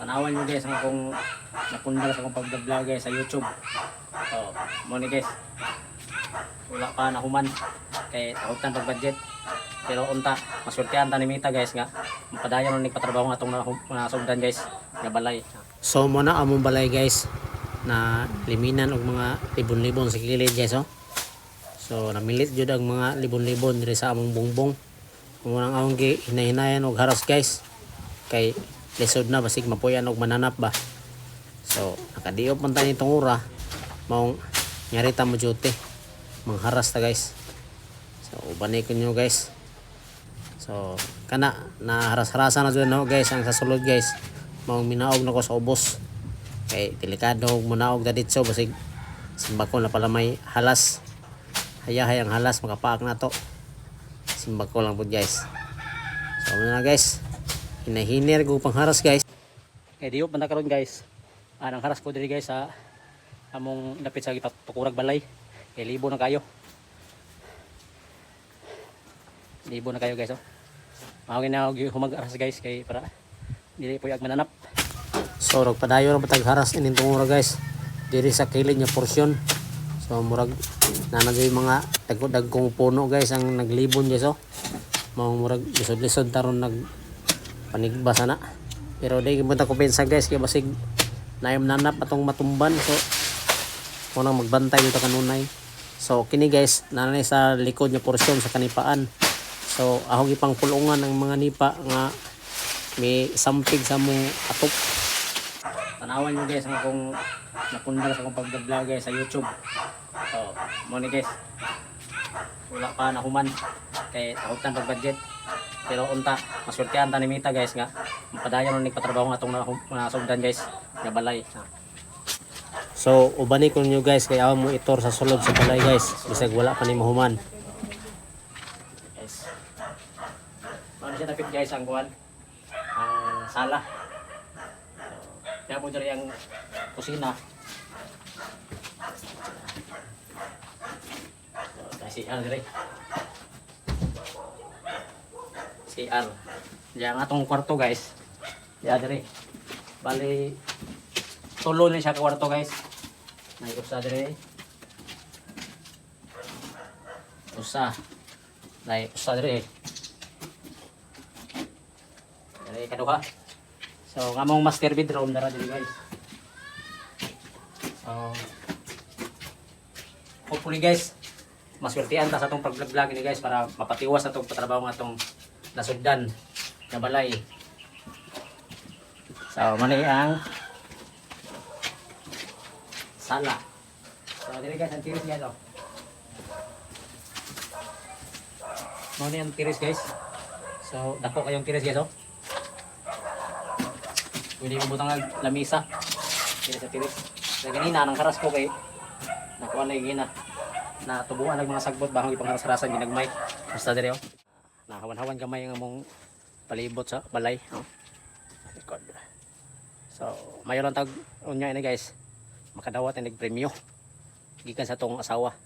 Tanawan nyo guys ang akong napundal sa akong pag-vlog guys sa YouTube. So, mo ni guys. Wala pa nahuman kay tahutan pag budget. Pero unta, masultihan ta ni Mita guys nga. Mapadayon ni patrabaho nga atong mga sugdan guys nga balay. So mo na among balay guys na liminan og mga libon-libon sa kilid guys oh. So namilit jud ang mga libon-libon diri sa among bungbong. Mo nang among hinahinayan og haras guys. Kay lisod na basig mapuyan og mananap ba. So nakadiop man tani itong ura maong nyarita mo duty mangharas ta guys. So ubanay ko nyo guys. So kana na haras-harasan na dyan no guys ang sasulod guys. Maong minaog na ko sa ubos. Kay delikado og munaog da ditso basig simbako na pala may halas. Hayahay ang halas makapaak na to. Simbako lang po guys. So muna na guys. Hinahinir ko pangharas guys. Kay diop man karon guys. Anang haras ko diri guys sa among dapit sa tukurag balay. Kay libo na kayo. Libo na kayo guys oh. Mahawin na og humag-aras guys kay para dili po yag mananap. So rog padayon ra batag haras ining tungura guys. Diri sa kilid nya porsyon. So murag nanagay mga dagkong puno guys ang naglibon guys oh. Mao murag lisod-lisod taron nag panigbasa na. Pero di gyud ta kumpensa guys kay basig naayam nanap atong matumban. So muna magbantay dito kanunay. So kini guys nanay sa likod nya porsyon sa kanipaan. So ahog ipang pulungan ng mga nipa nga may sampig sa mong atop. Tanawan nyo guys ang akong napundal sa akong pag-vlog guys sa YouTube. So mo ni guys. Wala pa nahuman kay tahutan pag budget. Pero unta masultihan ta ni Mita guys nga mapadayon ni patrabaho nga atong mga sugdan guys nga balay. So ubani ko nyo guys kay awa mo itor sa sulod sa balay guys bisag wala pa ni mahuman. Guys. Ano siya tapit guys ang kuwan? Ang sala. Kaya po diri ang kusina. CR diri. CR. Diyan nga atong kwarto guys. Diyan diri. Bali tulo ni siya ka kwarto guys. Naikusa diri. Usa. Nay usa diri. Diri kaduha. So ngamong master bedroom dara diri guys. So hopefully guys maswertihan ta sa atong pag-vlog ni guys para mapatiwas atong patrabaho nga atong nasugdan na balay. So mani ang sala. So diri guys ang tiris guys oh. Mani ang tiris guys. So dako kayong tiris guys oh. Pwede mo butang lamisa. Diri sa tiris. Sa ganina nang karas ko kay nakuha na gina. Na tubuan ng mga sagbot bahang ipangharas-harasan ginagmay. Basta diri oh. Nahawan-hawan gamay ang among palibot sa balay oh. Record. So mayo lang tag unya ini guys. Makadawat ang nagpremyo gikan sa tong asawa.